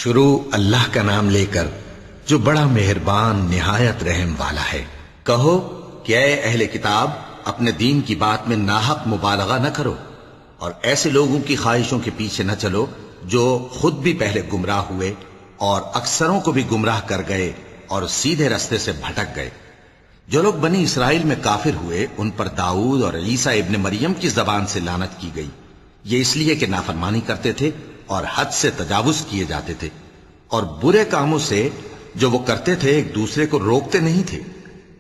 شروع اللہ کا نام لے کر جو بڑا مہربان نہایت رحم والا ہے۔ کہو کہ اے اہل کتاب، اپنے دین کی بات میں ناحق مبالغہ نہ کرو اور ایسے لوگوں کی خواہشوں کے پیچھے نہ چلو جو خود بھی پہلے گمراہ ہوئے اور اکثروں کو بھی گمراہ کر گئے اور سیدھے رستے سے بھٹک گئے۔ جو لوگ بنی اسرائیل میں کافر ہوئے ان پر داؤد اور عیسیٰ ابن مریم کی زبان سے لعنت کی گئی، یہ اس لیے کہ نافرمانی کرتے تھے اور حد سے تجاوز کیے جاتے تھے، اور برے کاموں سے جو وہ کرتے تھے ایک دوسرے کو روکتے نہیں تھے،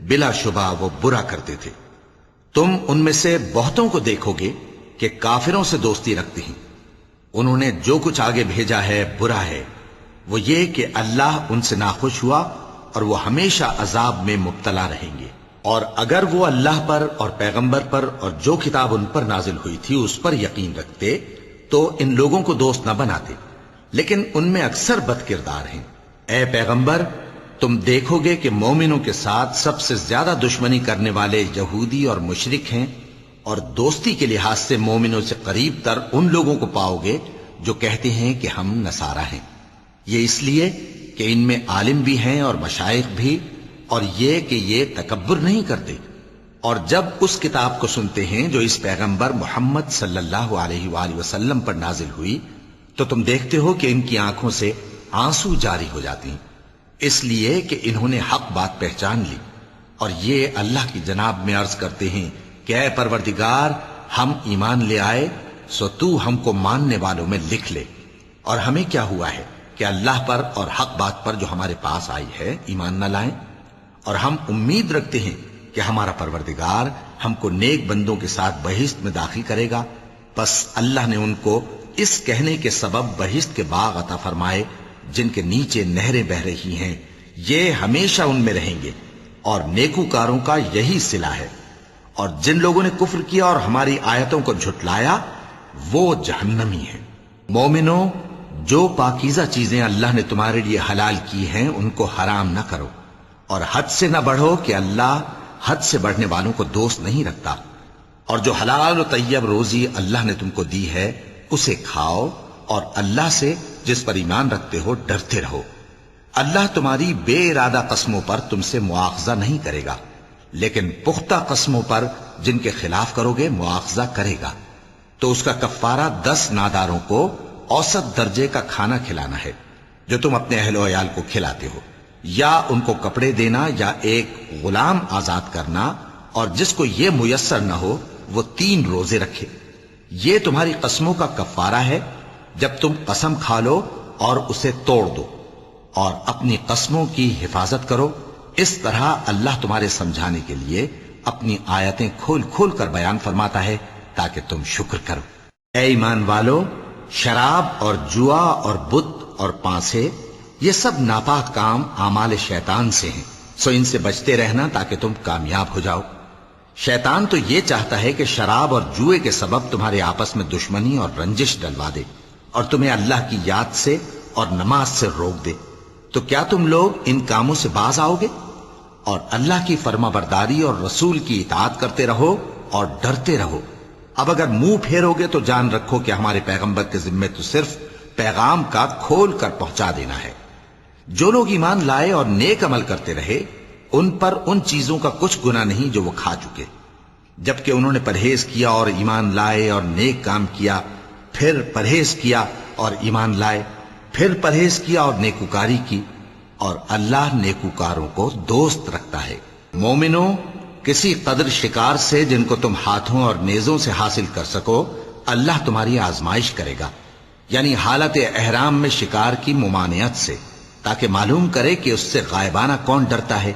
بلا شبہ وہ برا کرتے تھے۔ تم ان میں سے بہتوں کو دیکھو گے کہ کافروں سے دوستی رکھتے ہیں، انہوں نے جو کچھ آگے بھیجا ہے برا ہے، وہ یہ کہ اللہ ان سے ناخوش ہوا اور وہ ہمیشہ عذاب میں مبتلا رہیں گے۔ اور اگر وہ اللہ پر اور پیغمبر پر اور جو کتاب ان پر نازل ہوئی تھی اس پر یقین رکھتے تو ان لوگوں کو دوست نہ بناتے، لیکن ان میں اکثر بد کردار ہیں۔ اے پیغمبر، تم دیکھو گے کہ مومنوں کے ساتھ سب سے زیادہ دشمنی کرنے والے یہودی اور مشرک ہیں، اور دوستی کے لحاظ سے مومنوں سے قریب تر ان لوگوں کو پاؤ گے جو کہتے ہیں کہ ہم نصارہ ہیں، یہ اس لیے کہ ان میں عالم بھی ہیں اور مشائخ بھی، اور یہ کہ یہ تکبر نہیں کرتے۔ اور جب اس کتاب کو سنتے ہیں جو اس پیغمبر محمد صلی اللہ علیہ وآلہ وسلم پر نازل ہوئی تو تم دیکھتے ہو کہ ان کی آنکھوں سے آنسو جاری ہو جاتے ہیں، اس لیے کہ انہوں نے حق بات پہچان لی، اور یہ اللہ کی جناب میں عرض کرتے ہیں کہ اے پروردگار، ہم ایمان لے آئے سو تو ہم کو ماننے والوں میں لکھ لے۔ اور ہمیں کیا ہوا ہے کہ اللہ پر اور حق بات پر جو ہمارے پاس آئی ہے ایمان نہ لائیں، اور ہم امید رکھتے ہیں کہ ہمارا پروردگار ہم کو نیک بندوں کے ساتھ بہشت میں داخل کرے گا۔ پس اللہ نے ان کو اس کہنے کے سبب بہشت کے باغ عطا فرمائے جن کے نیچے نہریں بہ رہی ہیں، یہ ہمیشہ ان میں رہیں گے، اور نیکوکاروں کا یہی صلہ ہے۔ اور جن لوگوں نے کفر کیا اور ہماری آیتوں کو جھٹلایا وہ جہنمی ہیں۔ مومنوں، جو پاکیزہ چیزیں اللہ نے تمہارے لیے حلال کی ہیں ان کو حرام نہ کرو، اور حد سے نہ بڑھو کہ اللہ حد سے بڑھنے والوں کو دوست نہیں رکھتا۔ اور جو حلال و طیب روزی اللہ نے تم کو دی ہے اسے کھاؤ، اور اللہ سے جس پر ایمان رکھتے ہو ڈرتے رہو۔ اللہ تمہاری بے ارادہ قسموں پر تم سے مواخذہ نہیں کرے گا، لیکن پختہ قسموں پر جن کے خلاف کرو گے مواخذہ کرے گا۔ تو اس کا کفارہ 10 ناداروں کو اوسط درجے کا کھانا کھلانا ہے جو تم اپنے اہل و عیال کو کھلاتے ہو، یا ان کو کپڑے دینا یا ایک غلام آزاد کرنا، اور جس کو یہ میسر نہ ہو وہ 3 روزے رکھے۔ یہ تمہاری قسموں کا کفارہ ہے جب تم قسم کھا لو اور اسے توڑ دو، اور اپنی قسموں کی حفاظت کرو۔ اس طرح اللہ تمہارے سمجھانے کے لیے اپنی آیتیں کھول کھول کر بیان فرماتا ہے تاکہ تم شکر کرو۔ اے ایمان والو، شراب اور جوا اور بت اور پانسے یہ سب ناپاک کام اعمال شیطان سے ہیں، سو ان سے بچتے رہنا تاکہ تم کامیاب ہو جاؤ۔ شیطان تو یہ چاہتا ہے کہ شراب اور جوئے کے سبب تمہارے آپس میں دشمنی اور رنجش ڈلوا دے، اور تمہیں اللہ کی یاد سے اور نماز سے روک دے۔ تو کیا تم لوگ ان کاموں سے باز آؤ گے؟ اور اللہ کی فرما برداری اور رسول کی اطاعت کرتے رہو اور ڈرتے رہو۔ اب اگر منہ پھیرو گے تو جان رکھو کہ ہمارے پیغمبر کے ذمے تو صرف پیغام کا کھول کر پہنچا دینا ہے۔ جو لوگ ایمان لائے اور نیک عمل کرتے رہے ان پر ان چیزوں کا کچھ گناہ نہیں جو وہ کھا چکے، جبکہ انہوں نے پرہیز کیا اور ایمان لائے اور نیک کام کیا، پھر پرہیز کیا اور ایمان لائے، پھر پرہیز کیا اور نیکوکاری کی، اور اللہ نیکوکاروں کو دوست رکھتا ہے۔ مومنوں، کسی قدر شکار سے جن کو تم ہاتھوں اور نیزوں سے حاصل کر سکو اللہ تمہاری آزمائش کرے گا، یعنی حالت احرام میں شکار کی ممانعت سے، تاکہ معلوم کرے کہ اس سے غائبانہ کون ڈرتا ہے۔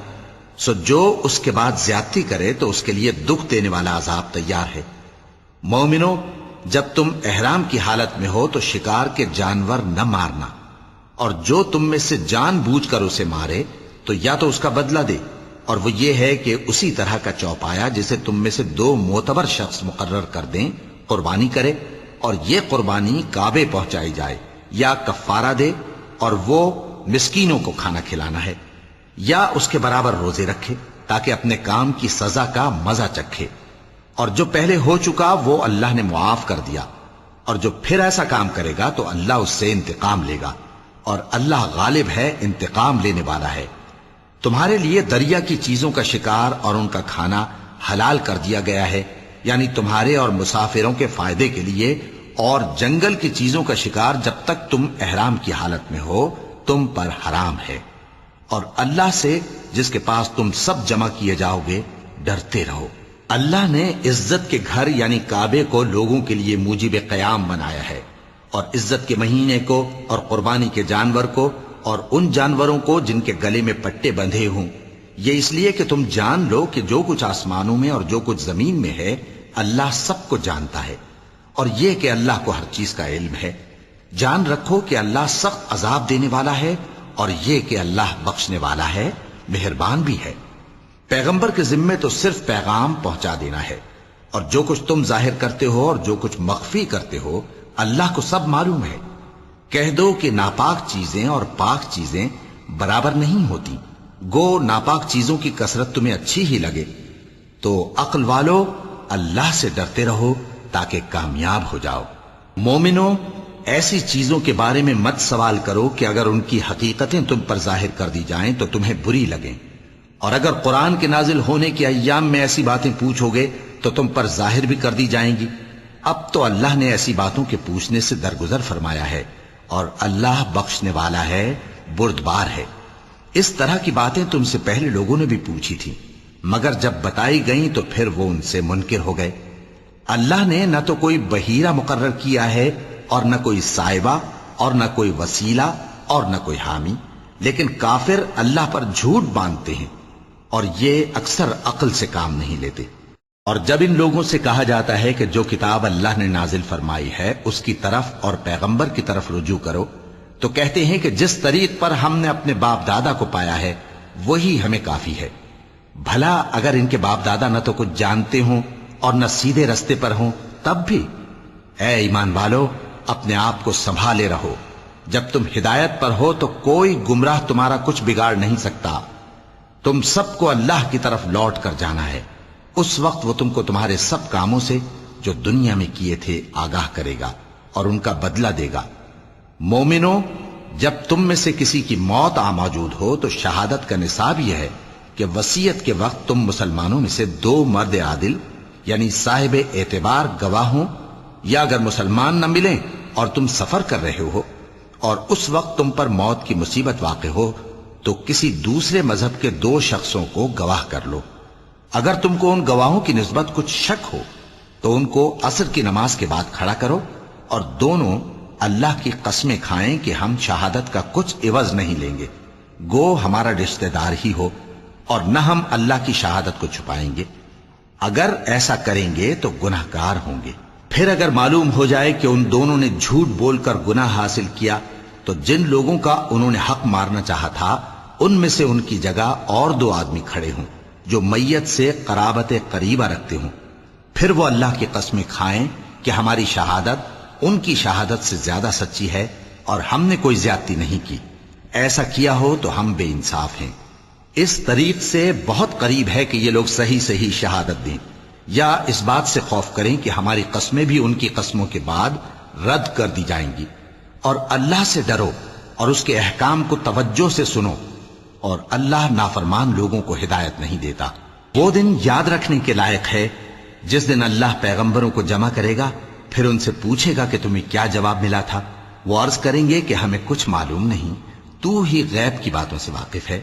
سو جو اس کے بعد زیادتی کرے تو اس کے لیے دکھ دینے والا عذاب تیار ہے۔ مومنوں، جب تم احرام کی حالت میں ہو تو شکار کے جانور نہ مارنا، اور جو تم میں سے جان بوجھ کر اسے مارے تو یا تو اس کا بدلہ دے، اور وہ یہ ہے کہ اسی طرح کا چوپایا جسے تم میں سے 2 معتبر شخص مقرر کر دیں قربانی کرے، اور یہ قربانی کعبے پہنچائی جائے، یا کفارہ دے اور وہ مسکینوں کو کھانا کھلانا ہے، یا اس کے برابر روزے رکھے تاکہ اپنے کام کی سزا کا مزہ چکھے۔ اور جو پہلے ہو چکا وہ اللہ نے معاف کر دیا، اور جو پھر ایسا کام کرے گا تو اللہ اس سے انتقام لے گا، اور اللہ غالب ہے، انتقام لینے والا ہے۔ تمہارے لیے دریا کی چیزوں کا شکار اور ان کا کھانا حلال کر دیا گیا ہے، یعنی تمہارے اور مسافروں کے فائدے کے لیے، اور جنگل کی چیزوں کا شکار جب تک تم احرام کی حالت میں ہو تم پر حرام ہے۔ اور اللہ سے جس کے پاس تم سب جمع کیے جاؤ گے ڈرتے رہو۔ اللہ نے عزت کے گھر یعنی کعبے کو لوگوں کے لیے موجب قیام بنایا ہے، اور عزت کے مہینے کو اور قربانی کے جانور کو اور ان جانوروں کو جن کے گلے میں پٹے بندھے ہوں، یہ اس لیے کہ تم جان لو کہ جو کچھ آسمانوں میں اور جو کچھ زمین میں ہے اللہ سب کو جانتا ہے، اور یہ کہ اللہ کو ہر چیز کا علم ہے۔ جان رکھو کہ اللہ سخت عذاب دینے والا ہے، اور یہ کہ اللہ بخشنے والا ہے، مہربان بھی ہے۔ پیغمبر کے ذمے تو صرف پیغام پہنچا دینا ہے، اور جو کچھ تم ظاہر کرتے ہو اور جو کچھ مخفی کرتے ہو اللہ کو سب معلوم ہے۔ کہہ دو کہ ناپاک چیزیں اور پاک چیزیں برابر نہیں ہوتی، گو ناپاک چیزوں کی کثرت تمہیں اچھی ہی لگے، تو عقل والو اللہ سے ڈرتے رہو تاکہ کامیاب ہو جاؤ۔ مومنو، ایسی چیزوں کے بارے میں مت سوال کرو کہ اگر ان کی حقیقتیں تم پر ظاہر کر دی جائیں تو تمہیں بری لگیں، اور اگر قرآن کے نازل ہونے کے ایام میں ایسی باتیں پوچھو گے تو تم پر ظاہر بھی کر دی جائیں گی۔ اب تو اللہ نے ایسی باتوں کے پوچھنے سے درگزر فرمایا ہے، اور اللہ بخشنے والا ہے، بردبار ہے۔ اس طرح کی باتیں تم سے پہلے لوگوں نے بھی پوچھی تھی، مگر جب بتائی گئیں تو پھر وہ ان سے منکر ہو گئے۔ اللہ نے نہ تو کوئی بحیرہ مقرر کیا ہے اور نہ کوئی سائبہ اور نہ کوئی وسیلہ اور نہ کوئی حامی، لیکن کافر اللہ پر جھوٹ باندھتے ہیں اور یہ اکثر عقل سے کام نہیں لیتے۔ اور جب ان لوگوں سے کہا جاتا ہے کہ جو کتاب اللہ نے نازل فرمائی ہے اس کی طرف اور پیغمبر کی طرف رجوع کرو، تو کہتے ہیں کہ جس طریق پر ہم نے اپنے باپ دادا کو پایا ہے وہی ہمیں کافی ہے۔ بھلا اگر ان کے باپ دادا نہ تو کچھ جانتے ہوں اور نہ سیدھے رستے پر ہوں تب بھی؟ اے ایمان والو، اپنے آپ کو سنبھالے رہو، جب تم ہدایت پر ہو تو کوئی گمراہ تمہارا کچھ بگاڑ نہیں سکتا۔ تم سب کو اللہ کی طرف لوٹ کر جانا ہے، اس وقت وہ تم کو تمہارے سب کاموں سے جو دنیا میں کیے تھے آگاہ کرے گا اور ان کا بدلہ دے گا۔ مومنو، جب تم میں سے کسی کی موت آ موجود ہو تو شہادت کا نصاب یہ ہے کہ وصیت کے وقت تم مسلمانوں میں سے 2 مرد عادل یعنی صاحب اعتبار گواہ ہوں، یا اگر مسلمان نہ ملیں اور تم سفر کر رہے ہو اور اس وقت تم پر موت کی مصیبت واقع ہو تو کسی دوسرے مذہب کے 2 شخصوں کو گواہ کر لو۔ اگر تم کو ان گواہوں کی نسبت کچھ شک ہو تو ان کو عصر کی نماز کے بعد کھڑا کرو، اور دونوں اللہ کی قسمیں کھائیں کہ ہم شہادت کا کچھ عوض نہیں لیں گے، گو ہمارا رشتہ دار ہی ہو، اور نہ ہم اللہ کی شہادت کو چھپائیں گے۔ اگر ایسا کریں گے تو گناہ گار ہوں گے۔ پھر اگر معلوم ہو جائے کہ ان دونوں نے جھوٹ بول کر گناہ حاصل کیا تو جن لوگوں کا انہوں نے حق مارنا چاہا تھا ان میں سے ان کی جگہ اور 2 آدمی کھڑے ہوں جو میت سے قرابت قریبہ رکھتے ہوں، پھر وہ اللہ کی قسمیں کھائیں کہ ہماری شہادت ان کی شہادت سے زیادہ سچی ہے اور ہم نے کوئی زیادتی نہیں کی۔ ایسا کیا ہو تو ہم بے انصاف ہیں۔ اس طریق سے بہت قریب ہے کہ یہ لوگ صحیح صحیح شہادت دیں، یا اس بات سے خوف کریں کہ ہماری قسمیں بھی ان کی قسموں کے بعد رد کر دی جائیں گی۔ اور اللہ سے ڈرو اور اس کے احکام کو توجہ سے سنو، اور اللہ نافرمان لوگوں کو ہدایت نہیں دیتا۔ وہ دن یاد رکھنے کے لائق ہے جس دن اللہ پیغمبروں کو جمع کرے گا، پھر ان سے پوچھے گا کہ تمہیں کیا جواب ملا تھا۔ وہ عرض کریں گے کہ ہمیں کچھ معلوم نہیں، تو ہی غیب کی باتوں سے واقف ہے۔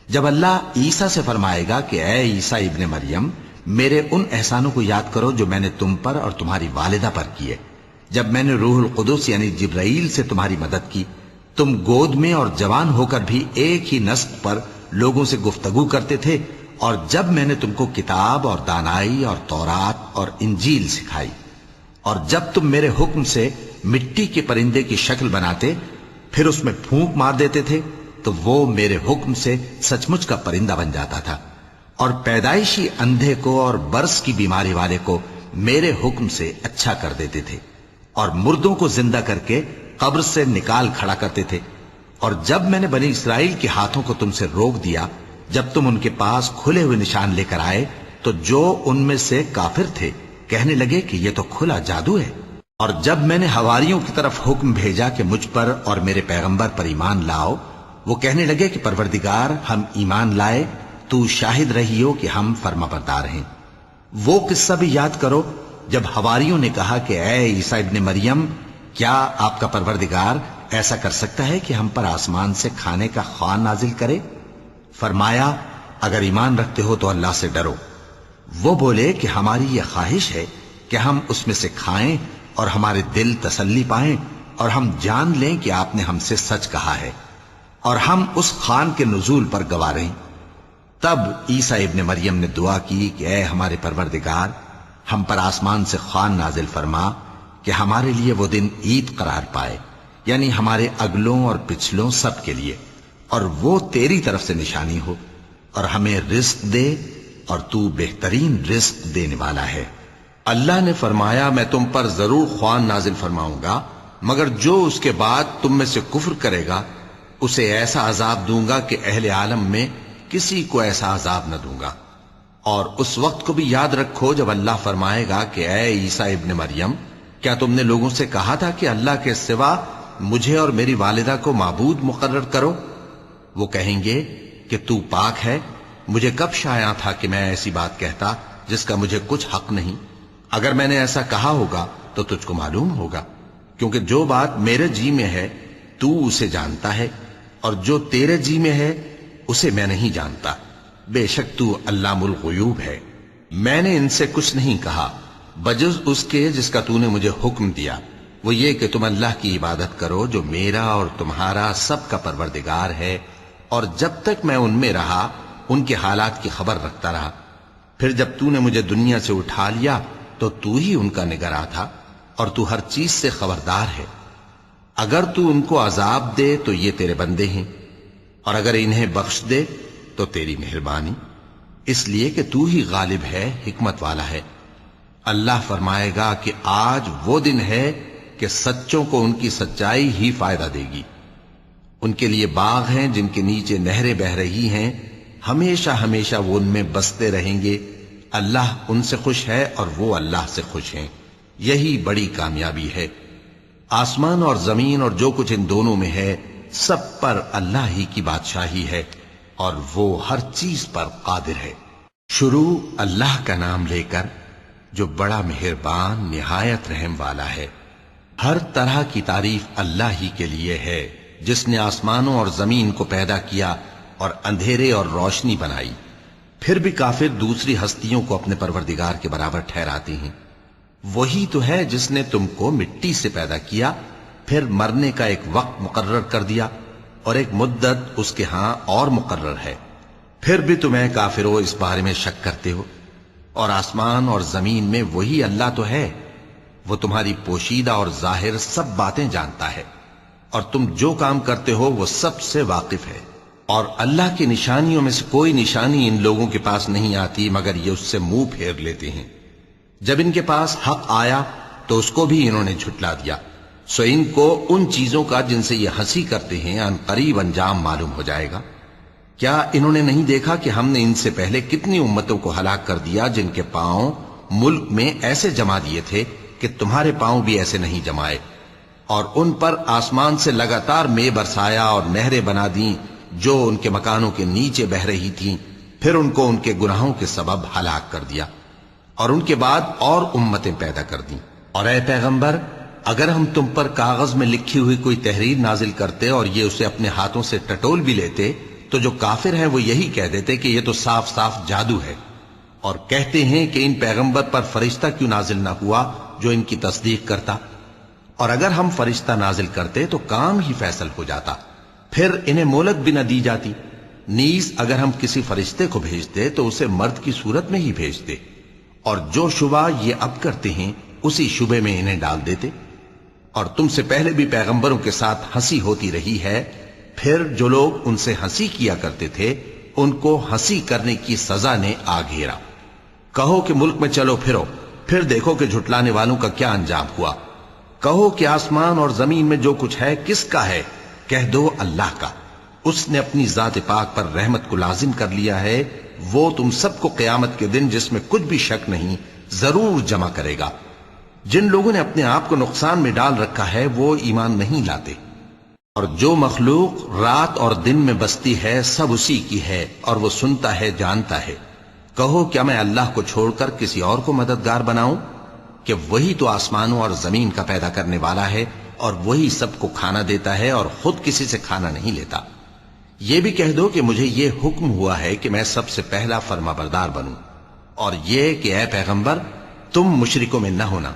جب اللہ عیسیٰ سے فرمائے گا کہ اے عیسیٰ ابن مریم، میرے ان احسانوں کو یاد کرو جو میں نے تم پر اور تمہاری والدہ پر کیے، جب میں نے روح القدس یعنی جبرائیل سے تمہاری مدد کی، تم گود میں اور جوان ہو کر بھی ایک ہی نسق پر لوگوں سے گفتگو کرتے تھے، اور جب میں نے تم کو کتاب اور دانائی اور تورات اور انجیل سکھائی، اور جب تم میرے حکم سے مٹی کے پرندے کی شکل بناتے پھر اس میں پھونک مار دیتے تھے تو وہ میرے حکم سے سچ مچ کا پرندہ بن جاتا تھا، اور پیدائشی اندھے کو اور برس کی بیماری والے کو میرے حکم سے اچھا کر دیتے تھے، اور مردوں کو زندہ کر کے قبر سے نکال کھڑا کرتے تھے۔ اور جب میں نے بنی اسرائیل کے ہاتھوں کو تم سے روک دیا جب تم ان کے پاس کھلے ہوئے نشان لے کر آئے، تو جو ان میں سے کافر تھے کہنے لگے کہ یہ تو کھلا جادو ہے۔ اور جب میں نے حواریوں کی طرف حکم بھیجا کہ مجھ پر اور میرے پیغمبر پر ایمان لاؤ، وہ کہنے لگے کہ پروردگار، ہم ایمان لائے، تو شاہد رہی ہو کہ ہم فرما بردار ہیں۔ وہ قصہ بھی یاد کرو جب حواریوں نے کہا کہ اے عیسیٰ ابن مریم، کیا آپ کا پروردگار ایسا کر سکتا ہے کہ ہم پر آسمان سے کھانے کا خوان نازل کرے؟ فرمایا، اگر ایمان رکھتے ہو تو اللہ سے ڈرو۔ وہ بولے کہ ہماری یہ خواہش ہے کہ ہم اس میں سے کھائیں اور ہمارے دل تسلی پائیں اور ہم جان لیں کہ آپ نے ہم سے سچ کہا ہے اور ہم اس خوان کے نزول پر گواہ رہیں۔ تب عیسیٰ ابن مریم نے دعا کی کہ اے ہمارے پروردگار، ہم پر آسمان سے خوان نازل فرما کہ ہمارے لیے وہ دن عید قرار پائے، یعنی ہمارے اگلوں اور پچھلوں سب کے لیے، اور وہ تیری طرف سے نشانی ہو، اور ہمیں رزق دے، اور تو بہترین رزق دینے والا ہے۔ اللہ نے فرمایا، میں تم پر ضرور خوان نازل فرماؤں گا، مگر جو اس کے بعد تم میں سے کفر کرے گا اسے ایسا عذاب دوں گا کہ اہل عالم میں کسی کو ایسا عذاب نہ دوں گا۔ اور اس وقت کو بھی یاد رکھو جب اللہ فرمائے گا کہ اے عیسیٰ ابن مریم، کیا تم نے لوگوں سے کہا تھا کہ اللہ کے سوا مجھے اور میری والدہ کو معبود مقرر کرو؟ وہ کہیں گے کہ تو پاک ہے، مجھے کب شایع تھا کہ میں ایسی بات کہتا جس کا مجھے کچھ حق نہیں؟ اگر میں نے ایسا کہا ہوگا تو تجھ کو معلوم ہوگا، کیونکہ جو بات میرے جی میں ہے تو اسے جانتا ہے، اور جو تیرے جی میں ہے اسے میں نہیں جانتا۔ بے شک تو علام الغیوب ہے۔ میں نے ان سے کچھ نہیں کہا بجز اس کے جس کا تو نے مجھے حکم دیا، وہ یہ کہ تم اللہ کی عبادت کرو جو میرا اور تمہارا سب کا پروردگار ہے، اور جب تک میں ان میں رہا ان کے حالات کی خبر رکھتا رہا۔ پھر جب تو نے مجھے دنیا سے اٹھا لیا تو تو ہی ان کا نگراں تھا، اور تو ہر چیز سے خبردار ہے۔ اگر تو ان کو عذاب دے تو یہ تیرے بندے ہیں، اور اگر انہیں بخش دے تو تیری مہربانی، اس لیے کہ تو ہی غالب ہے، حکمت والا ہے۔ اللہ فرمائے گا کہ آج وہ دن ہے کہ سچوں کو ان کی سچائی ہی فائدہ دے گی۔ ان کے لیے باغ ہیں جن کے نیچے نہریں بہ رہی ہیں، ہمیشہ ہمیشہ وہ ان میں بستے رہیں گے۔ اللہ ان سے خوش ہے اور وہ اللہ سے خوش ہیں، یہی بڑی کامیابی ہے۔ آسمان اور زمین اور جو کچھ ان دونوں میں ہے، سب پر اللہ ہی کی بادشاہی ہے، اور وہ ہر چیز پر قادر ہے۔ شروع اللہ کا نام لے کر جو بڑا مہربان نہایت رحم والا ہے۔ ہر طرح کی تعریف اللہ ہی کے لیے ہے، جس نے آسمانوں اور زمین کو پیدا کیا اور اندھیرے اور روشنی بنائی۔ پھر بھی کافر دوسری ہستیوں کو اپنے پروردگار کے برابر ٹھہراتے ہیں۔ وہی تو ہے جس نے تم کو مٹی سے پیدا کیا، پھر مرنے کا ایک وقت مقرر کر دیا، اور ایک مدت اس کے ہاں اور مقرر ہے۔ پھر بھی تمہیں کافرو اس بارے میں شک کرتے ہو، اور آسمان اور زمین میں وہی اللہ تو ہے، وہ تمہاری پوشیدہ اور ظاہر سب باتیں جانتا ہے، اور تم جو کام کرتے ہو وہ سب سے واقف ہے۔ اور اللہ کی نشانیوں میں سے کوئی نشانی ان لوگوں کے پاس نہیں آتی مگر یہ اس سے منہ پھیر لیتے ہیں۔ جب ان کے پاس حق آیا تو اس کو بھی انہوں نے جھٹلا دیا، سو ان کو ان چیزوں کا جن سے یہ ہنسی کرتے ہیں ان قریب انجام معلوم ہو جائے گا۔ کیا انہوں نے نہیں دیکھا کہ ہم نے ان سے پہلے کتنی امتوں کو ہلاک کر دیا جن کے پاؤں ملک میں ایسے جما دیے تھے کہ تمہارے پاؤں بھی ایسے نہیں جمائے، اور ان پر آسمان سے لگاتار مے برسایا اور نہریں بنا دیں جو ان کے مکانوں کے نیچے بہ رہی تھیں، پھر ان کو ان کے گناہوں کے سبب ہلاک کر دیا، اور ان کے بعد اور امتیں پیدا کر دیں۔ اور اے پیغمبر، اگر ہم تم پر کاغذ میں لکھی ہوئی کوئی تحریر نازل کرتے اور یہ اسے اپنے ہاتھوں سے ٹٹول بھی لیتے تو جو کافر ہیں وہ یہی کہہ دیتے کہ یہ تو صاف صاف جادو ہے، اور کہتے ہیں کہ ان پیغمبر پر فرشتہ کیوں نازل نہ ہوا جو ان کی تصدیق کرتا، اور اگر ہم فرشتہ نازل کرتے تو کام ہی فیصل ہو جاتا، پھر انہیں مہلت بھی نہ دی جاتی۔ نیز اگر ہم کسی فرشتے کو بھیجتے تو اسے مرد کی صورت میں ہی بھیجتے، اور جو شبہ یہ اب کرتے ہیں اسی شبے میں انہیں ڈال دیتے۔ اور تم سے پہلے بھی پیغمبروں کے ساتھ ہنسی ہوتی رہی ہے، پھر جو لوگ ان سے ہنسی کیا کرتے تھے ان کو ہنسی کرنے کی سزا نے آ گھیرا۔ کہو کہ ملک میں چلو پھرو، پھر دیکھو کہ جھٹلانے والوں کا کیا انجام ہوا۔ کہو کہ آسمان اور زمین میں جو کچھ ہے کس کا ہے؟ کہہ دو اللہ کا۔ اس نے اپنی ذات پاک پر رحمت کو لازم کر لیا ہے، وہ تم سب کو قیامت کے دن جس میں کچھ بھی شک نہیں ضرور جمع کرے گا۔ جن لوگوں نے اپنے آپ کو نقصان میں ڈال رکھا ہے وہ ایمان نہیں لاتے، اور جو مخلوق رات اور دن میں بستی ہے سب اسی کی ہے، اور وہ سنتا ہے جانتا ہے۔ کہو کیا میں اللہ کو چھوڑ کر کسی اور کو مددگار بناؤں کہ وہی تو آسمانوں اور زمین کا پیدا کرنے والا ہے، اور وہی سب کو کھانا دیتا ہے اور خود کسی سے کھانا نہیں لیتا۔ یہ بھی کہہ دو کہ مجھے یہ حکم ہوا ہے کہ میں سب سے پہلا فرما بردار بنوں، اور یہ کہ اے پیغمبر تم مشرکوں میں نہ ہونا۔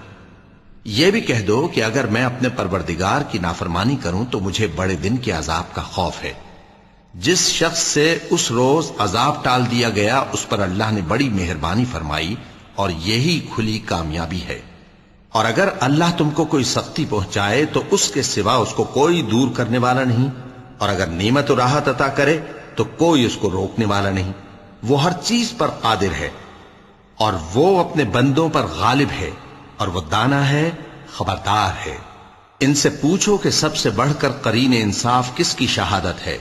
یہ بھی کہہ دو کہ اگر میں اپنے پروردگار کی نافرمانی کروں تو مجھے بڑے دن کے عذاب کا خوف ہے۔ جس شخص سے اس روز عذاب ٹال دیا گیا اس پر اللہ نے بڑی مہربانی فرمائی، اور یہی کھلی کامیابی ہے۔ اور اگر اللہ تم کو کوئی سختی پہنچائے تو اس کے سوا اس کو کوئی دور کرنے والا نہیں، اور اگر نعمت و راحت عطا کرے تو کوئی اس کو روکنے والا نہیں۔ وہ ہر چیز پر قادر ہے، اور وہ اپنے بندوں پر غالب ہے، اور وہ دانا ہے، خبردار ہے۔ ان سے پوچھو کہ سب سے بڑھ کر قرین انصاف کس کی شہادت ہے؟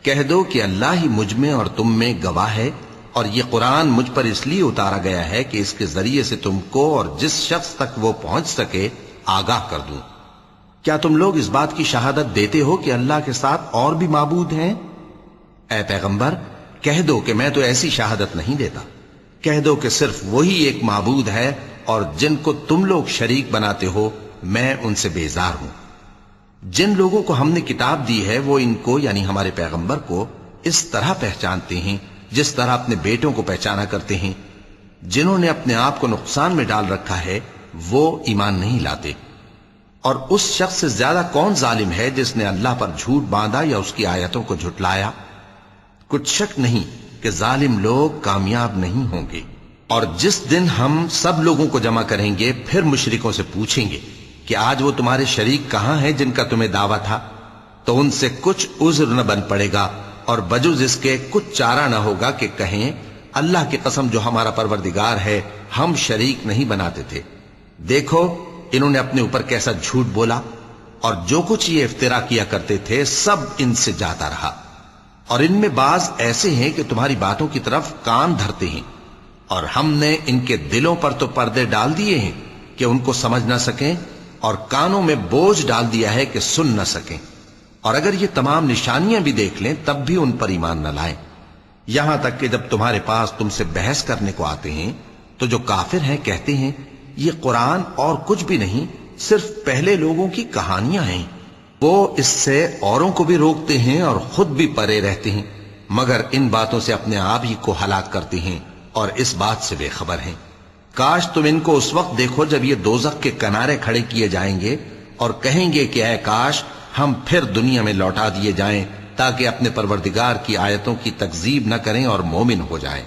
کہہ دو کہ اللہ ہی مجھ میں اور تم میں گواہ ہے، اور یہ قرآن مجھ پر اس لیے اتارا گیا ہے کہ اس کے ذریعے سے تم کو اور جس شخص تک وہ پہنچ سکے آگاہ کر دوں۔ کیا تم لوگ اس بات کی شہادت دیتے ہو کہ اللہ کے ساتھ اور بھی معبود ہیں؟ اے پیغمبر کہہ دو کہ میں تو ایسی شہادت نہیں دیتا۔ کہہ دو کہ صرف وہی ایک معبود ہے، اور جن کو تم لوگ شریک بناتے ہو میں ان سے بیزار ہوں۔ جن لوگوں کو ہم نے کتاب دی ہے وہ ان کو یعنی ہمارے پیغمبر کو اس طرح پہچانتے ہیں جس طرح اپنے بیٹوں کو پہچانا کرتے ہیں۔ جنہوں نے اپنے آپ کو نقصان میں ڈال رکھا ہے وہ ایمان نہیں لاتے۔ اور اس شخص سے زیادہ کون ظالم ہے جس نے اللہ پر جھوٹ باندھا یا اس کی آیتوں کو جھٹلایا؟ کچھ شک نہیں کہ ظالم لوگ کامیاب نہیں ہوں گے۔ اور جس دن ہم سب لوگوں کو جمع کریں گے پھر مشرکوں سے پوچھیں گے کہ آج وہ تمہارے شریک کہاں ہیں جن کا تمہیں دعویٰ تھا، تو ان سے کچھ عذر نہ بن پڑے گا، اور بجز اس کے کچھ چارہ نہ ہوگا کہ کہیں اللہ کی قسم جو ہمارا پروردگار ہے ہم شریک نہیں بناتے تھے۔ دیکھو انہوں نے اپنے اوپر کیسا جھوٹ بولا، اور جو کچھ یہ افترا کیا کرتے تھے سب ان سے جاتا رہا۔ اور ان میں بعض ایسے ہیں کہ تمہاری باتوں کی طرف کان دھرتے ہیں، اور ہم نے ان کے دلوں پر تو پردے ڈال دیے ہیں کہ ان کو سمجھ نہ سکیں، اور کانوں میں بوجھ ڈال دیا ہے کہ سن نہ سکیں۔ اور اگر یہ تمام نشانیاں بھی دیکھ لیں تب بھی ان پر ایمان نہ لائیں، یہاں تک کہ جب تمہارے پاس تم سے بحث کرنے کو آتے ہیں تو جو کافر ہیں کہتے ہیں یہ قرآن اور کچھ بھی نہیں، صرف پہلے لوگوں کی کہانیاں ہیں۔ وہ اس سے اوروں کو بھی روکتے ہیں اور خود بھی پرے رہتے ہیں، مگر ان باتوں سے اپنے آپ ہی کو ہلاک کرتے ہیں اور اس بات سے بے خبر ہیں۔ کاش تم ان کو اس وقت دیکھو جب یہ دوزخ کے کنارے کھڑے کیے جائیں گے اور کہیں گے کہ اے کاش ہم پھر دنیا میں لوٹا دیے جائیں تاکہ اپنے پروردگار کی آیتوں کی تکذیب نہ کریں اور مومن ہو جائیں۔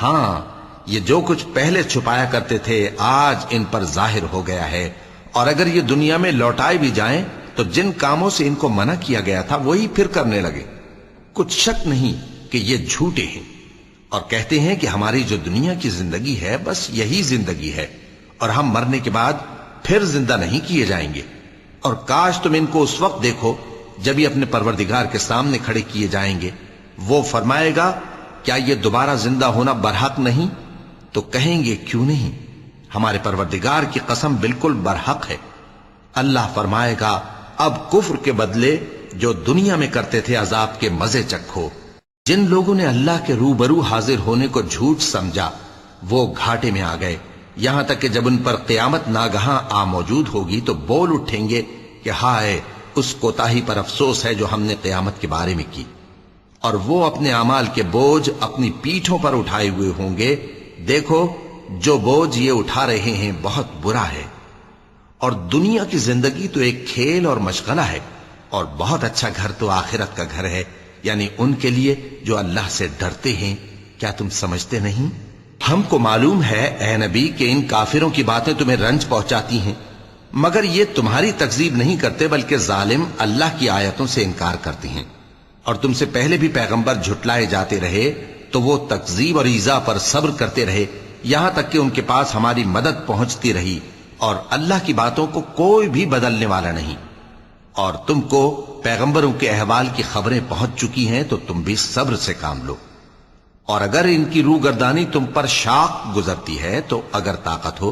ہاں یہ جو کچھ پہلے چھپایا کرتے تھے آج ان پر ظاہر ہو گیا ہے، اور اگر یہ دنیا میں لوٹائے بھی جائیں تو جن کاموں سے ان کو منع کیا گیا تھا وہی پھر کرنے لگے۔ کچھ شک نہیں کہ یہ جھوٹے ہیں، اور کہتے ہیں کہ ہماری جو دنیا کی زندگی ہے بس یہی زندگی ہے، اور ہم مرنے کے بعد پھر زندہ نہیں کیے جائیں گے۔ اور کاش تم ان کو اس وقت دیکھو جب یہ اپنے پروردگار کے سامنے کھڑے کیے جائیں گے، وہ فرمائے گا کیا یہ دوبارہ زندہ ہونا برحق نہیں؟ تو کہیں گے کیوں نہیں، ہمارے پروردگار کی قسم بالکل برحق ہے۔ اللہ فرمائے گا اب کفر کے بدلے جو دنیا میں کرتے تھے عذاب کے مزے چکھو۔ جن لوگوں نے اللہ کے روبرو حاضر ہونے کو جھوٹ سمجھا وہ گھاٹے میں آ گئے، یہاں تک کہ جب ان پر قیامت ناگہاں آ موجود ہوگی تو بول اٹھیں گے کہ ہائے اس کوتاہی پر افسوس ہے جو ہم نے قیامت کے بارے میں کی، اور وہ اپنے اعمال کے بوجھ اپنی پیٹھوں پر اٹھائے ہوئے ہوں گے۔ دیکھو جو بوجھ یہ اٹھا رہے ہیں بہت برا ہے، اور دنیا کی زندگی تو ایک کھیل اور مشغلہ ہے، اور بہت اچھا گھر تو آخرت کا گھر ہے، یعنی ان کے لیے جو اللہ سے ڈرتے ہیں۔ کیا تم سمجھتے نہیں؟ ہم کو معلوم ہے اے نبی کہ ان کافروں کی باتیں تمہیں رنج پہنچاتی ہیں، مگر یہ تمہاری تکذیب نہیں کرتے بلکہ ظالم اللہ کی آیتوں سے انکار کرتے ہیں۔ اور تم سے پہلے بھی پیغمبر جھٹلائے جاتے رہے تو وہ تکذیب اور ایذا پر صبر کرتے رہے، یہاں تک کہ ان کے پاس ہماری مدد پہنچتی رہی، اور اللہ کی باتوں کو کوئی بھی بدلنے والا نہیں۔ اور تم کو پیغمبروں کے احوال کی خبریں پہنچ چکی ہیں تو تم بھی صبر سے کام لو۔ اور اگر ان کی روح گردانی تم پر شاق گزرتی ہے تو اگر طاقت ہو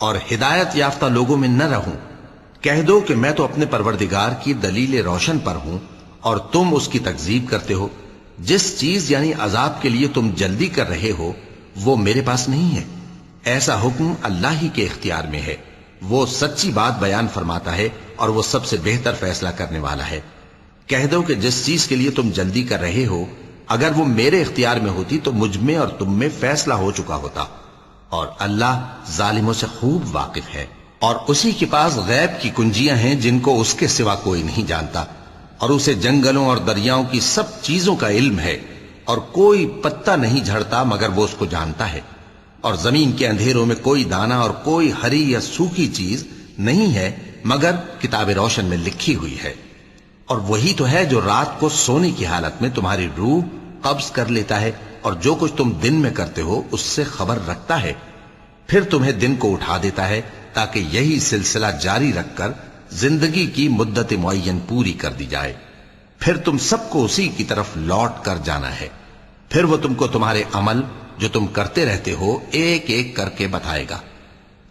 اور ہدایت یافتہ لوگوں میں نہ رہوں؟ کہہ دو کہ میں تو اپنے پروردگار کی دلیل روشن پر ہوں اور تم اس کی تکذیب کرتے ہو۔ جس چیز یعنی عذاب کے لیے تم جلدی کر رہے ہو وہ میرے پاس نہیں ہے، ایسا حکم اللہ ہی کے اختیار میں ہے۔ وہ سچی بات بیان فرماتا ہے اور وہ سب سے بہتر فیصلہ کرنے والا ہے۔ کہہ دو کہ جس چیز کے لیے تم جلدی کر رہے ہو اگر وہ میرے اختیار میں ہوتی تو مجھ میں اور تم میں فیصلہ ہو چکا ہوتا، اور اللہ ظالموں سے خوب واقف ہے۔ اور اسی کے پاس غیب کی کنجیاں ہیں جن کو اس کے سوا کوئی نہیں جانتا، اور اسے جنگلوں اور دریاؤں کی سب چیزوں کا علم ہے، اور کوئی پتا نہیں جھڑتا مگر وہ اس کو جانتا ہے، اور زمین کے اندھیروں میں کوئی دانہ اور کوئی ہری یا سوکھی چیز نہیں ہے مگر کتاب روشن میں لکھی ہوئی ہے۔ اور وہی تو ہے جو رات کو سونے کی حالت میں تمہاری روح قبض کر لیتا ہے، اور جو کچھ تم دن میں کرتے ہو اس سے خبر رکھتا ہے، پھر تمہیں دن کو اٹھا دیتا ہے تاکہ یہی سلسلہ جاری رکھ کر زندگی کی مدت معین پوری کر دی جائے۔ پھر تم سب کو اسی کی طرف لوٹ کر جانا ہے، پھر وہ تم کو تمہارے عمل جو تم کرتے رہتے ہو ایک ایک کر کے بتائے گا،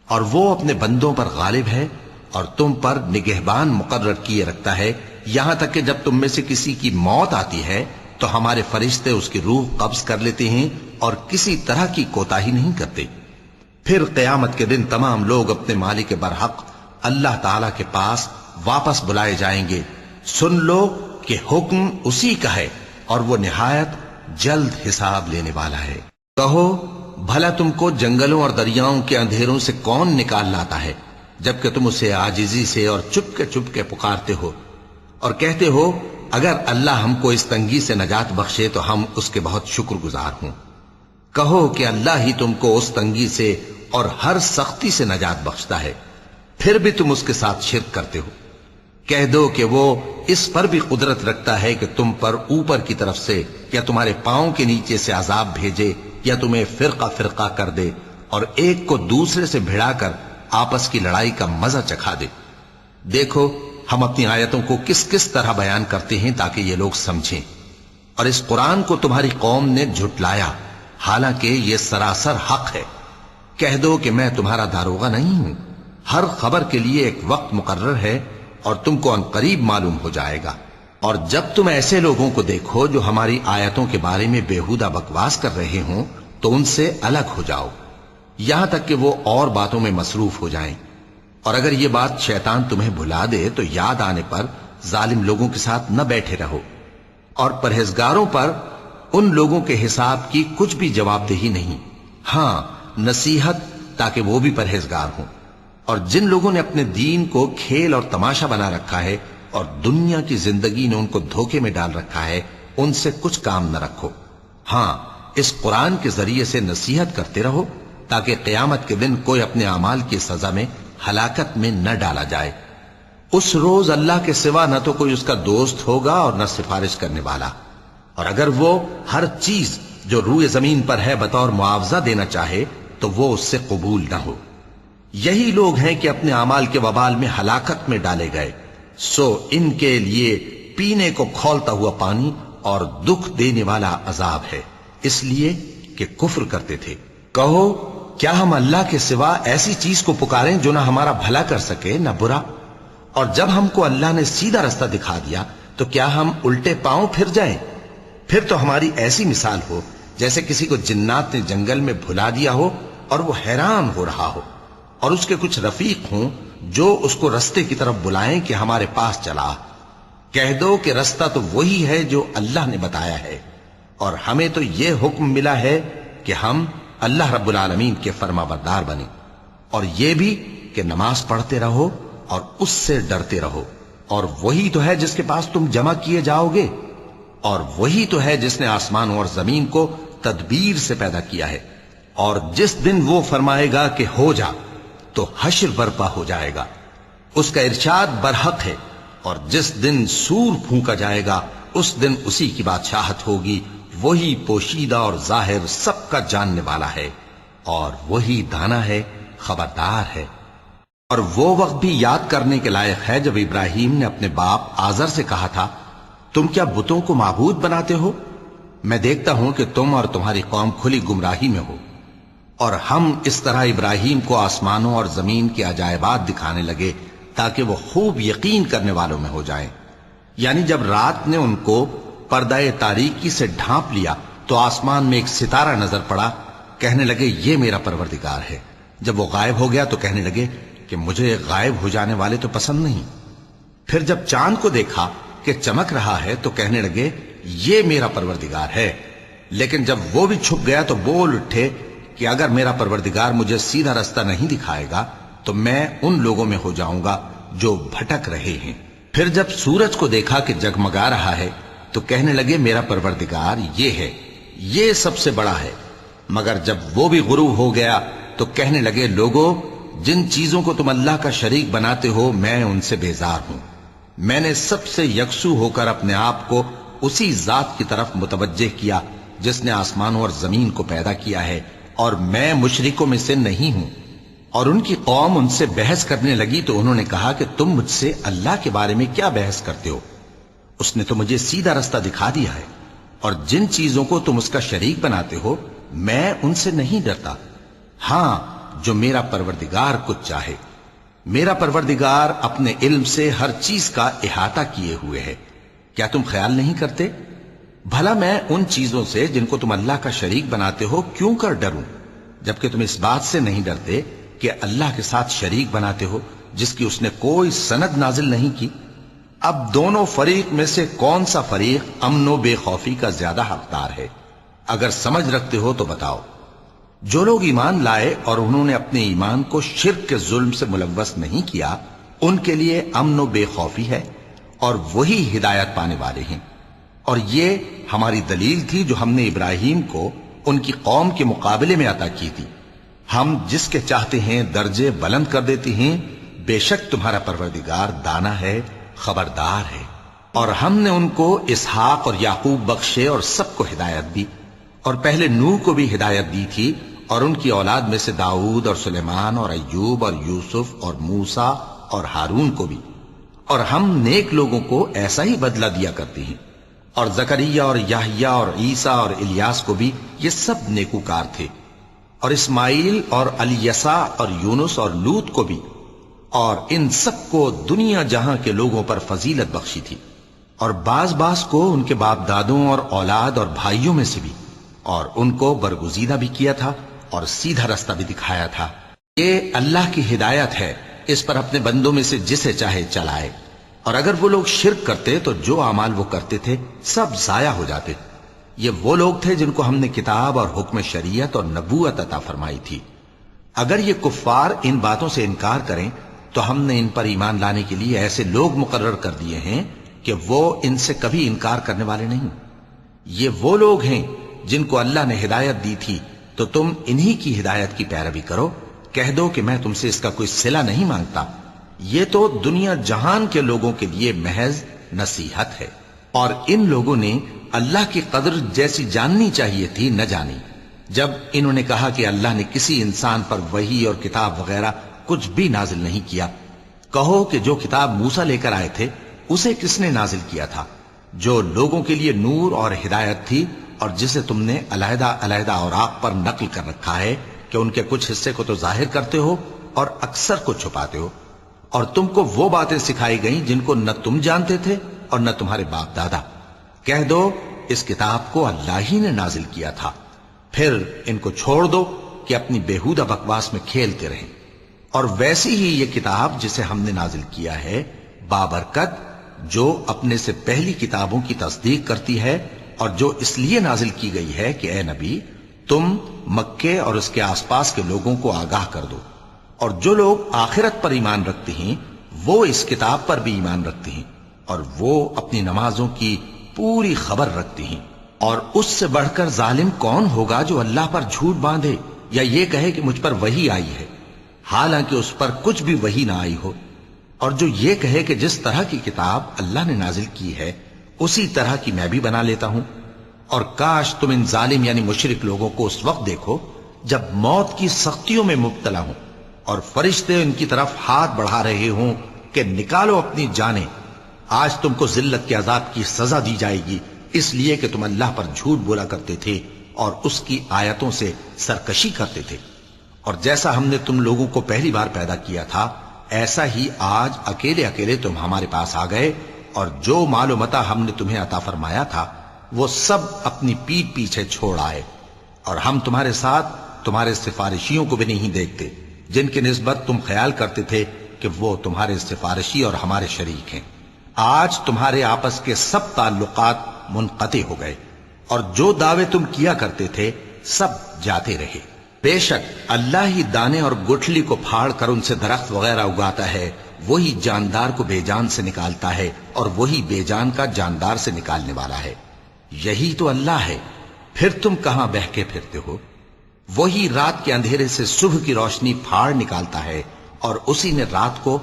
اور وہ اپنے بندوں پر غالب ہے اور تم پر نگہبان مقرر کیے رکھتا ہے، یہاں تک کہ جب تم میں سے کسی کی موت آتی ہے تو ہمارے فرشتے اس کی روح قبض کر لیتے ہیں اور کسی طرح کی کوتاہی نہیں کرتے۔ پھر قیامت کے دن تمام لوگ اپنے مالک برحق اللہ تعالی کے پاس واپس بلائے جائیں گے۔ سن لو کہ حکم اسی کا ہے اور وہ نہایت جلد حساب لینے والا ہے۔ کہو بھلا تم کو جنگلوں اور دریاؤں کے اندھیروں سے کون نکال لاتا ہے جبکہ تم اسے عاجزی سے اور چپ کے پکارتے ہو اور کہتے ہو اگر اللہ ہم کو اس تنگی سے نجات بخشے تو ہم اس کے بہت شکر گزار ہوں۔ کہو کہ اللہ ہی تم کو اس تنگی سے اور ہر سختی سے نجات بخشتا ہے، پھر بھی تم اس کے ساتھ شرک کرتے ہو۔ کہہ دو کہ وہ اس پر بھی قدرت رکھتا ہے کہ تم پر اوپر کی طرف سے یا تمہارے پاؤں کے نیچے سے عذاب بھیجے یا تمہیں فرقہ فرقہ کر دے اور ایک کو دوسرے سے بھڑا کر آپس کی لڑائی کا مزہ چکھا دے۔ دیکھو ہم اپنی آیتوں کو کس کس طرح بیان کرتے ہیں تاکہ یہ لوگ سمجھیں، اور اس قرآن کو تمہاری قوم نے جھٹلایا حالانکہ یہ سراسر حق ہے۔ کہہ دو کہ میں تمہارا داروغہ نہیں ہوں، ہر خبر کے لیے ایک وقت مقرر ہے اور تم کو عنقریب معلوم ہو جائے گا۔ اور جب تم ایسے لوگوں کو دیکھو جو ہماری آیتوں کے بارے میں بےہودہ بکواس کر رہے ہوں تو ان سے الگ ہو جاؤ یہاں تک کہ وہ اور باتوں میں مصروف ہو جائیں، اور اگر یہ بات شیطان تمہیں بھلا دے تو یاد آنے پر ظالم لوگوں کے ساتھ نہ بیٹھے رہو، اور پرہیزگاروں پر ان لوگوں کے حساب کی کچھ بھی جواب دہی نہیں، ہاں نصیحت تاکہ وہ بھی پرہیزگار ہوں۔ اور جن لوگوں نے اپنے دین کو کھیل اور تماشا بنا رکھا ہے اور دنیا کی زندگی نے ان کو دھوکے میں ڈال رکھا ہے ان سے کچھ کام نہ رکھو، ہاں اس قرآن کے ذریعے سے نصیحت کرتے رہو تاکہ قیامت کے دن کوئی اپنے اعمال کی سزا میں ہلاکت میں نہ ڈالا جائے۔ اس روز اللہ کے سوا نہ تو کوئی اس کا دوست ہوگا اور نہ سفارش کرنے والا، اور اگر وہ ہر چیز جو روئے زمین پر ہے بطور معاوضہ دینا چاہے تو وہ اس سے قبول نہ ہو۔ یہی لوگ ہیں کہ اپنے اعمال کے وبال میں ہلاکت میں ڈالے گئے، سو ان کے لیے پینے کو کھولتا ہوا پانی اور دکھ دینے والا عذاب ہے، اس لیے کہ کفر کرتے تھے۔ کہو کیا ہم اللہ کے سوا ایسی چیز کو پکاریں جو نہ ہمارا بھلا کر سکے نہ برا؟ اور جب ہم کو اللہ نے سیدھا رستہ دکھا دیا تو کیا ہم الٹے پاؤں پھر جائیں؟ پھر تو ہماری ایسی مثال ہو جیسے کسی کو جنات نے جنگل میں بھلا دیا ہو اور وہ حیران ہو رہا ہو، اور اس کے کچھ رفیق ہوں جو اس کو رستے کی طرف بلائیں کہ ہمارے پاس چلا۔ کہہ دو کہ رستہ تو وہی ہے جو اللہ نے بتایا ہے، اور ہمیں تو یہ حکم ملا ہے کہ ہم اللہ رب العالمین کے فرما بردار بنیں، اور یہ بھی کہ نماز پڑھتے رہو اور اس سے ڈرتے رہو، اور وہی تو ہے جس کے پاس تم جمع کیے جاؤ گے، اور وہی تو ہے جس نے آسمانوں اور زمین کو تدبیر سے پیدا کیا ہے، اور جس دن وہ فرمائے گا کہ ہو جا تو حشر برپا ہو جائے گا، اس کا ارشاد برحق ہے، اور جس دن سور پھونکا جائے گا اس دن اسی کی بادشاہت ہوگی، وہی پوشیدہ اور ظاہر سب کا جاننے والا ہے، اور وہی دانا ہے خبردار ہے۔ اور وہ وقت بھی یاد کرنے کے لائق ہے جب ابراہیم نے اپنے باپ آزر سے کہا تھا تم کیا بتوں کو معبود بناتے ہو؟ میں دیکھتا ہوں کہ تم اور تمہاری قوم کھلی گمراہی میں ہو، اور ہم اس طرح ابراہیم کو آسمانوں اور زمین کے عجائبات دکھانے لگے تاکہ وہ خوب یقین کرنے والوں میں ہو جائیں۔ یعنی جب رات نے ان کو پردہ تاریکی سے ڈھانپ لیا تو آسمان میں ایک ستارہ نظر پڑا، کہنے لگے یہ میرا پروردگار ہے۔ جب وہ غائب ہو گیا تو کہنے لگے کہ مجھے غائب ہو جانے والے تو پسند نہیں۔ پھر جب چاند کو دیکھا کہ چمک رہا ہے تو کہنے لگے یہ میرا پروردگار ہے۔ لیکن جب وہ بھی چھپ گیا تو بول اٹھے کہ اگر میرا پروردگار مجھے سیدھا رستہ نہیں دکھائے گا تو میں ان لوگوں میں ہو جاؤں گا جو بھٹک رہے ہیں۔ پھر جب سورج کو دیکھا کہ جگمگا رہا ہے تو کہنے لگے میرا پروردگار یہ ہے، یہ سب سے بڑا ہے۔ مگر جب وہ بھی غروب ہو گیا تو کہنے لگے لوگو، جن چیزوں کو تم اللہ کا شریک بناتے ہو میں ان سے بیزار ہوں۔ میں نے سب سے یکسو ہو کر اپنے آپ کو اسی ذات کی طرف متوجہ کیا جس نے آسمانوں اور زمین کو پیدا کیا ہے، اور میں مشرکوں میں سے نہیں ہوں۔ اور ان کی قوم ان سے بحث کرنے لگی تو انہوں نے کہا کہ تم مجھ سے اللہ کے بارے میں کیا بحث کرتے ہو؟ اس نے تو مجھے سیدھا رستہ دکھا دیا ہے، اور جن چیزوں کو تم اس کا شریک بناتے ہو میں ان سے نہیں ڈرتا، ہاں جو میرا پروردگار کچھ چاہے۔ میرا پروردگار اپنے علم سے ہر چیز کا احاطہ کیے ہوئے ہے۔ کیا تم خیال نہیں کرتے؟ بھلا میں ان چیزوں سے جن کو تم اللہ کا شریک بناتے ہو کیوں کر ڈروں، جبکہ تم اس بات سے نہیں ڈرتے کہ اللہ کے ساتھ شریک بناتے ہو جس کی اس نے کوئی سند نازل نہیں کی۔ اب دونوں فریق میں سے کون سا فریق امن و بے خوفی کا زیادہ حقدار ہے؟ اگر سمجھ رکھتے ہو تو بتاؤ۔ جو لوگ ایمان لائے اور انہوں نے اپنے ایمان کو شرک کے ظلم سے ملوث نہیں کیا، ان کے لیے امن و بے خوفی ہے، اور وہی ہدایت پانے والے ہیں۔ اور یہ ہماری دلیل تھی جو ہم نے ابراہیم کو ان کی قوم کے مقابلے میں عطا کی تھی۔ ہم جس کے چاہتے ہیں درجے بلند کر دیتے ہیں، بے شک تمہارا پروردگار دانا ہے، خبردار ہے۔ اور ہم نے ان کو اسحاق اور یعقوب بخشے اور سب کو ہدایت دی، اور پہلے نوح کو بھی ہدایت دی تھی، اور ان کی اولاد میں سے داؤد اور سلیمان اور ایوب اور یوسف اور موسیٰ اور ہارون کو بھی۔ اور ہم نیک لوگوں کو ایسا ہی بدلہ دیا کرتے ہیں۔ اور زکریا اور یحییٰ اور عیسیٰ اور الیاس کو بھی، یہ سب نیکوکار تھے۔ اور اسماعیل اور الیسع اور یونس اور لوط کو بھی، اور ان سب کو دنیا جہاں کے لوگوں پر فضیلت بخشی تھی، اور بعض کو ان کے باپ دادوں اور اولاد اور بھائیوں میں سے بھی، اور ان کو برگزیدہ بھی کیا تھا اور سیدھا رستہ بھی دکھایا تھا۔ یہ اللہ کی ہدایت ہے، اس پر اپنے بندوں میں سے جسے چاہے چلائے۔ اور اگر وہ لوگ شرک کرتے تو جو اعمال وہ کرتے تھے سب ضائع ہو جاتے۔ یہ وہ لوگ تھے جن کو ہم نے کتاب اور حکم شریعت اور نبوت عطا فرمائی تھی۔ اگر یہ کفار ان باتوں سے انکار کریں تو ہم نے ان پر ایمان لانے کے لیے ایسے لوگ مقرر کر دیے ہیں کہ وہ ان سے کبھی انکار کرنے والے نہیں۔ یہ وہ لوگ ہیں جن کو اللہ نے ہدایت دی تھی، تو تم انہی کی ہدایت کی پیروی کرو۔ کہہ دو کہ میں تم سے اس کا کوئی صلہ نہیں مانگتا، یہ تو دنیا جہان کے لوگوں کے لیے محض نصیحت ہے۔ اور ان لوگوں نے اللہ کی قدر جیسی جاننی چاہیے تھی نہ جانی۔ جب انہوں نے کہا کہ اللہ نے کسی انسان پر وحی اور کتاب وغیرہ کچھ بھی نازل نہیں کیا، کہو کہ جو کتاب موسیٰ لے کر آئے تھے اسے کس نے نازل کیا تھا، جو لوگوں کے لیے نور اور ہدایت تھی، اور جسے تم نے علیحدہ علیحدہ اوراق پر نقل کر رکھا ہے کہ ان کے کچھ حصے کو تو ظاہر کرتے ہو اور اکثر کو چھپاتے ہو۔ اور تم کو وہ باتیں سکھائی گئیں جن کو نہ تم جانتے تھے اور نہ تمہارے باپ دادا۔ کہہ دو اس کتاب کو اللہ ہی نے نازل کیا تھا، پھر ان کو چھوڑ دو کہ اپنی بیہودہ بکواس میں کھیلتے رہیں۔ اور ویسی ہی یہ کتاب جسے ہم نے نازل کیا ہے بابرکت، جو اپنے سے پہلی کتابوں کی تصدیق کرتی ہے، اور جو اس لیے نازل کی گئی ہے کہ اے نبی تم مکے اور اس کے آس پاس کے لوگوں کو آگاہ کر دو۔ اور جو لوگ آخرت پر ایمان رکھتے ہیں وہ اس کتاب پر بھی ایمان رکھتے ہیں، اور وہ اپنی نمازوں کی پوری خبر رکھتے ہیں۔ اور اس سے بڑھ کر ظالم کون ہوگا جو اللہ پر جھوٹ باندھے یا یہ کہے کہ مجھ پر وحی آئی ہے، حالانکہ اس پر کچھ بھی وحی نہ آئی ہو، اور جو یہ کہے کہ جس طرح کی کتاب اللہ نے نازل کی ہے اسی طرح کی میں بھی بنا لیتا ہوں۔ اور کاش تم ان ظالم یعنی مشرک لوگوں کو اس وقت دیکھو جب موت کی سختیوں میں مبتلا ہوں، اور فرشتے ان کی طرف ہاتھ بڑھا رہے ہوں کہ نکالو اپنی جانیں، آج تم کو ذلت کے عذاب کی سزا دی جائے گی، اس لیے کہ تم اللہ پر جھوٹ بولا کرتے تھے اور اس کی آیتوں سے سرکشی کرتے تھے. اور جیسا ہم نے تم لوگوں کو پہلی بار پیدا کیا تھا ایسا ہی آج اکیلے اکیلے تم ہمارے پاس آ گئے، اور جو مال و متاع ہم نے تمہیں عطا فرمایا تھا وہ سب اپنی پیٹھ پیچھے چھوڑ آئے، اور ہم تمہارے ساتھ تمہارے سفارشیوں کو بھی نہیں دیکھتے جن کی نسبت تم خیال کرتے تھے کہ وہ تمہارے سفارشی اور ہمارے شریک ہیں. آج تمہارے آپس کے سب تعلقات منقطع ہو گئے، اور جو دعوے تم کیا کرتے تھے سب جاتے رہے. بے شک اللہ ہی دانے اور گٹھلی کو پھاڑ کر ان سے درخت وغیرہ اگاتا ہے، وہی جاندار کو بے جان سے نکالتا ہے اور وہی بے جان کا جاندار سے نکالنے والا ہے. یہی تو اللہ ہے، پھر تم کہاں بہکے پھرتے ہو؟ وہی رات کے اندھیرے سے صبح کی روشنی پھاڑ نکالتا ہے، اور اسی نے رات کو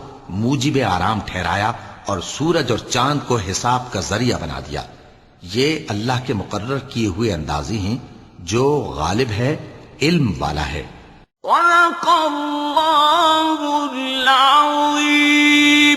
موجب آرام ٹھہرایا اور سورج اور چاند کو حساب کا ذریعہ بنا دیا. یہ اللہ کے مقرر کیے ہوئے اندازی ہیں جو غالب ہے، علم والا ہے. صدق اللہ العظیم.